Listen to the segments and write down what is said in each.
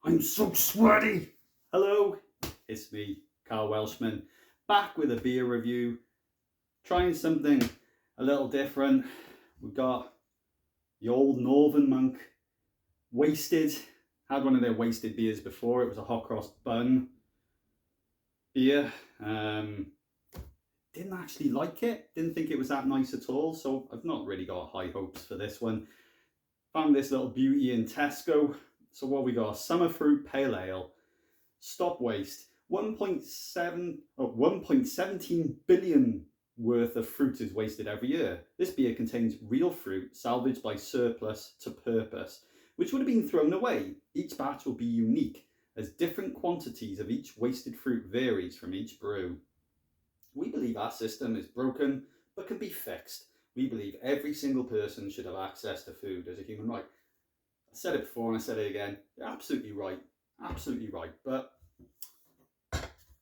I'm so sweaty. Hello, it's me, Carl Welshman, back with a beer review, trying something a little different. We've got the old Northern Monk Wasted. Had one of their wasted beers before. It was a hot cross bun beer. Didn't actually like it. Didn't think it was that nice at all. So I've not really got high hopes for this one. Found this little beauty in Tesco. So what we got? Summer Fruit Pale Ale. Stop waste. 1.17 billion worth of fruit is wasted every year. This beer contains real fruit salvaged by surplus to purpose, which would have been thrown away. Each batch will be unique, as different quantities of each wasted fruit varies from each brew. We believe our system is broken, but can be fixed. We believe every single person should have access to food as a human right. I said it before and I said it again. You're absolutely right. Absolutely right. But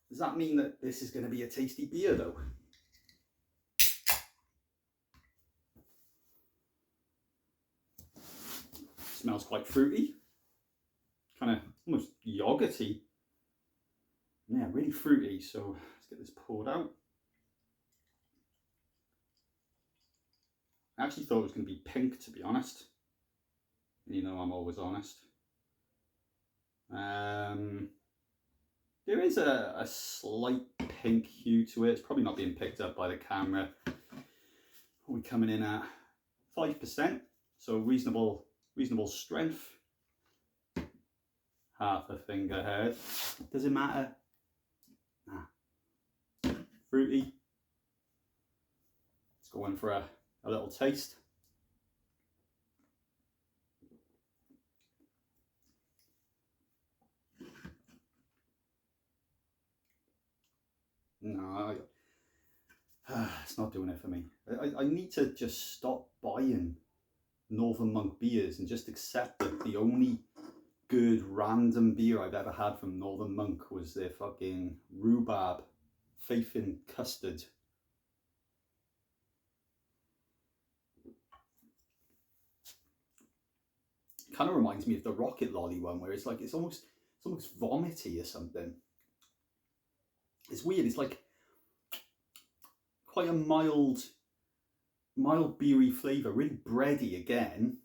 does that mean that this is going to be a tasty beer, though? Smells quite fruity. Kind of almost yogurty. Yeah, really fruity. So let's get this poured out. I actually thought it was going to be pink, to be honest. You know, I'm always honest. There is a slight pink hue to it. It's probably not being picked up by the camera. We're coming in at 5%, so reasonable strength. Half a finger head. Does it matter? Nah. Fruity. Let's go in for a little taste. No, it's not doing it for me. I need to just stop buying Northern Monk beers and just accept that the only good random beer I've ever had from Northern Monk was their fucking rhubarb faith in custard. Kind of reminds me of the Rocket Lolly one, where it's almost vomity or something. It's weird. It's like quite a mild beery flavour, really bready again,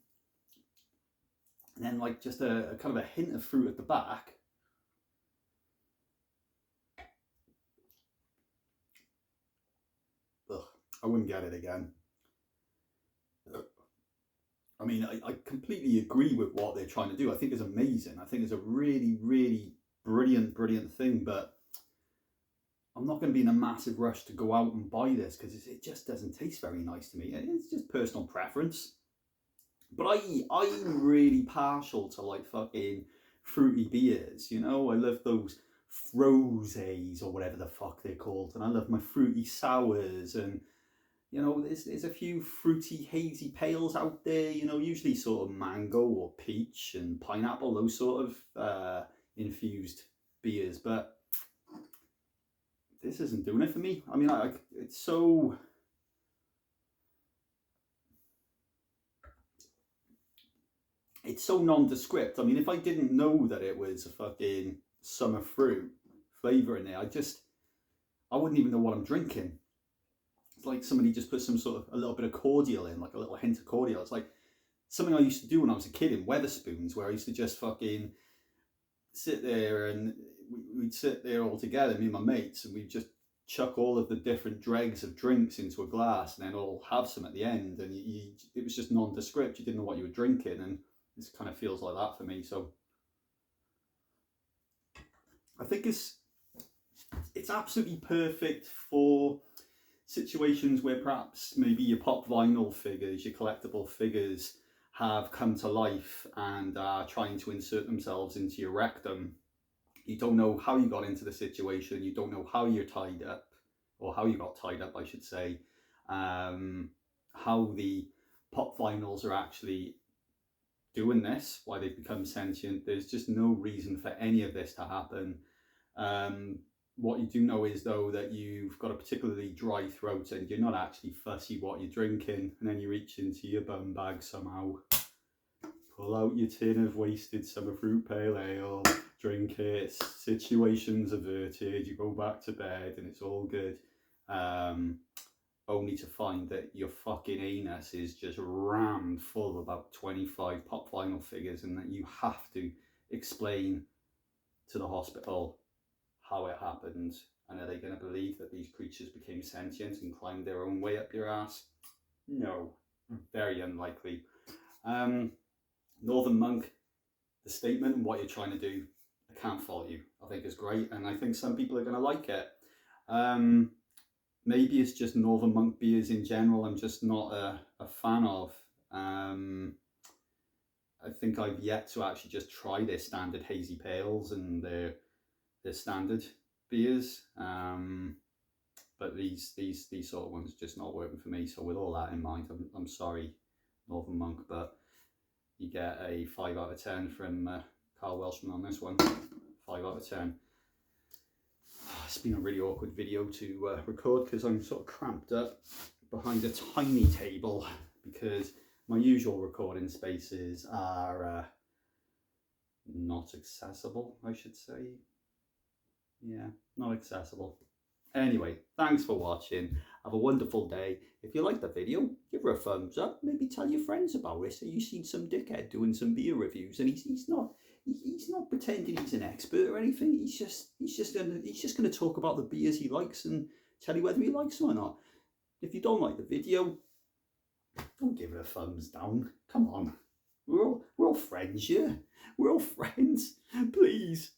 and then like just a kind of a hint of fruit at the back. Ugh, I wouldn't get it again. I mean, I completely agree with what they're trying to do. I think it's amazing. I think it's a really, really brilliant thing, but I'm not going to be in a massive rush to go out and buy this because it just doesn't taste very nice to me. It's just personal preference. But I'm really partial to like fucking fruity beers, you know? I love those frosés or whatever the fuck they're called, and I love my fruity sours, and you know, there's a few fruity hazy pales out there, you know, usually sort of mango or peach and pineapple, those sort of infused beers, but this isn't doing it for me. I mean, it's so nondescript. I mean, if I didn't know that it was a fucking summer fruit flavour in there, I wouldn't even know what I'm drinking. It's like somebody just put some sort of a little bit of cordial in, like a little hint of cordial. It's like something I used to do when I was a kid in Weatherspoons, where I used to just fucking sit there and we'd sit there all together, me and my mates, and we'd just chuck all of the different dregs of drinks into a glass and then all have some at the end. And it was just nondescript. You didn't know what you were drinking, and this kind of feels like that for me. So I think it's absolutely perfect for situations where perhaps maybe your pop vinyl figures, your collectible figures have come to life and are trying to insert themselves into your rectum. You don't know how you got into the situation, you don't know how you're tied up, or how you got tied up, I should say, how the pop vinyls are actually doing this, why they've become sentient. There's just no reason for any of this to happen. What you do know is, though, that you've got a particularly dry throat and you're not actually fussy what you're drinking, and then you reach into your bum bag somehow, pull out your tin of wasted summer fruit pale ale, drink it, situations averted, you go back to bed and it's all good. Only to find that your fucking anus is just rammed full of about 25 pop vinyl figures, and that you have to explain to the hospital how it happened. And are they going to believe that these creatures became sentient and climbed their own way up your ass? No, very unlikely. Northern Monk, the statement and what you're trying to do, I can't fault you. I think it's great, and I think some people are going to like it. Maybe it's just Northern Monk beers in general I'm just not a fan of. I think I've yet to actually just try their standard hazy pales and their standard beers. But these sort of ones just not working for me. So with all that in mind, I'm sorry, Northern Monk, but you get a 5 out of 10 from Carl Welshman on this one. 5 out of 10. It's been a really awkward video to record because I'm sort of cramped up behind a tiny table because my usual recording spaces are not accessible, I should say. Yeah, not accessible. Anyway, thanks for watching. Have a wonderful day. If you liked the video, give her a thumbs up. Maybe tell your friends about it. So you've seen some dickhead doing some beer reviews, and he's not pretending he's an expert or anything. He's just gonna talk about the beers he likes and tell you whether he likes them or not. If you don't like the video, don't give it a thumbs down. Come on, we're all friends, yeah. We're all friends. Please.